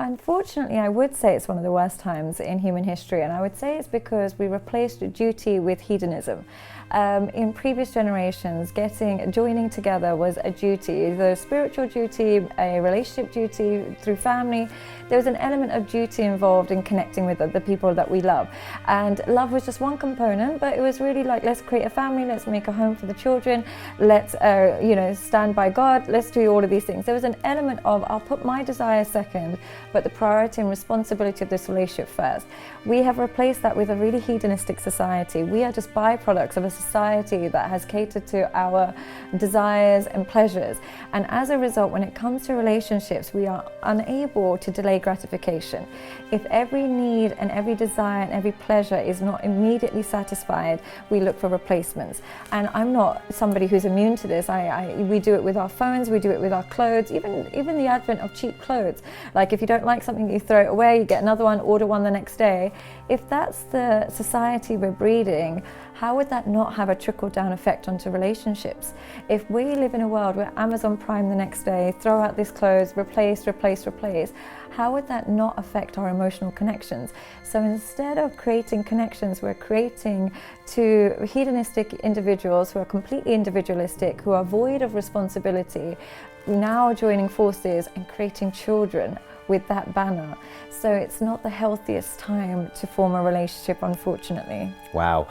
Unfortunately, I would say it's one of the worst times in human history, and I would say it's because we replaced duty with hedonism. In previous generations, joining together was a duty, either a spiritual duty, a relationship duty through family. There was an element of duty involved in connecting with the people that we love. And love was just one component, but it was really like, let's create a family, let's make a home for the children, let's stand by God, let's do all of these things. There was an element of, I'll put my desire second, but the priority and responsibility of this relationship first. We have replaced that with a really hedonistic society. We are just byproducts of a society that has catered to our desires and pleasures. And as a result, when it comes to relationships, we are unable to delay gratification. If every need and every desire and every pleasure is not immediately satisfied, we look for replacements. And I'm not somebody who's immune to this. We do it with our phones, we do it with our clothes, even the advent of cheap clothes. Like if you don't like something, you throw it away, you get another one, order one the next day. If that's the society we're breeding, how would that not have a trickle-down effect onto relationships? If we live in a world where Amazon Prime the next day, throw out this clothes, replace, how would that not affect our emotional connections? So instead of creating connections, we're creating to hedonistic individuals who are completely individualistic, who are void of responsibility, now joining forces and creating children with that banner. So it's not the healthiest time to form a relationship, unfortunately. Wow.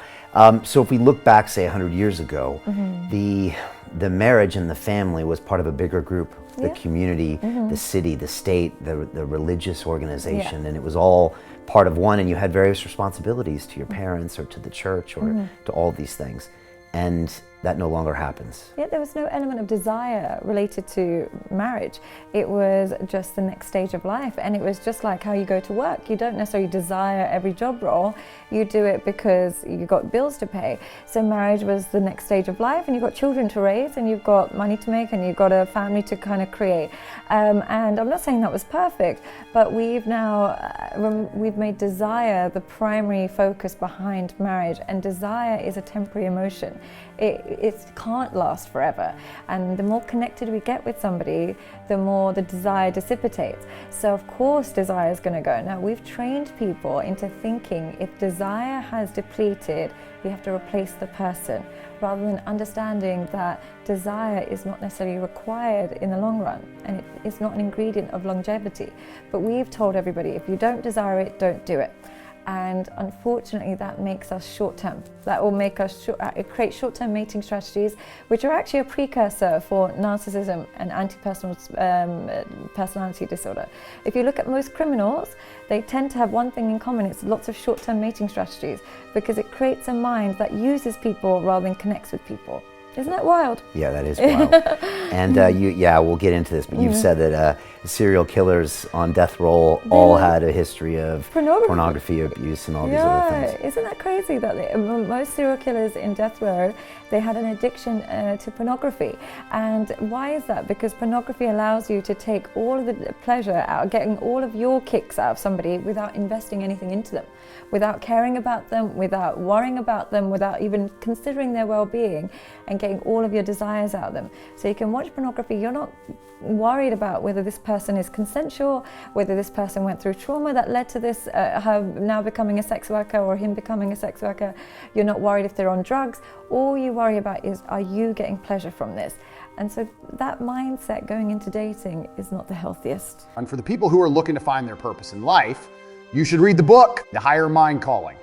So if we look back, say 100 years ago, the marriage and the family was part of a bigger group, the community, the city, the state, the religious organization, and it was all part of one, and you had various responsibilities to your parents or to the church or to all these things. And that no longer happens. Yeah, there was no element of desire related to marriage. It was just the next stage of life, and it was just like how you go to work. You don't necessarily desire every job role, you do it because you got bills to pay. So marriage was the next stage of life, and you've got children to raise, and you've got money to make, and you've got a family to kind of create. And I'm not saying that was perfect, but we've now, we've made desire the primary focus behind marriage, and desire is a temporary emotion. It can't last forever, and the more connected we get with somebody, the more the desire dissipates. So of course desire is going to go. Now we've trained people into thinking if desire has depleted, we have to replace the person, rather than understanding that desire is not necessarily required in the long run, and it's not an ingredient of longevity. But we've told everybody, if you don't desire it, don't do it. And unfortunately, that makes us short-term. That will make us create short-term mating strategies, which are actually a precursor for narcissism and anti-personal personality disorder. If you look at most criminals, they tend to have one thing in common. It's lots of short-term mating strategies, because it creates a mind that uses people rather than connects with people. Isn't that wild? Yeah, that is wild. And we'll get into this, but you've said that serial killers on death row all had a history of pornography abuse and all these other things. Isn't that crazy that most serial killers in death row, they had an addiction to pornography. And why is that? Because pornography allows you to take all of the pleasure out, getting all of your kicks out of somebody without investing anything into them, without caring about them, without worrying about them, without even considering their well-being, and getting all of your desires out of them. So you can watch pornography, you're not worried about whether this person is consensual, whether this person went through trauma that led to this, her now becoming a sex worker or him becoming a sex worker. You're not worried if they're on drugs. All you worry about is, are you getting pleasure from this? And so that mindset going into dating is not the healthiest. And for the people who are looking to find their purpose in life, you should read the book, The Higher Mind Calling.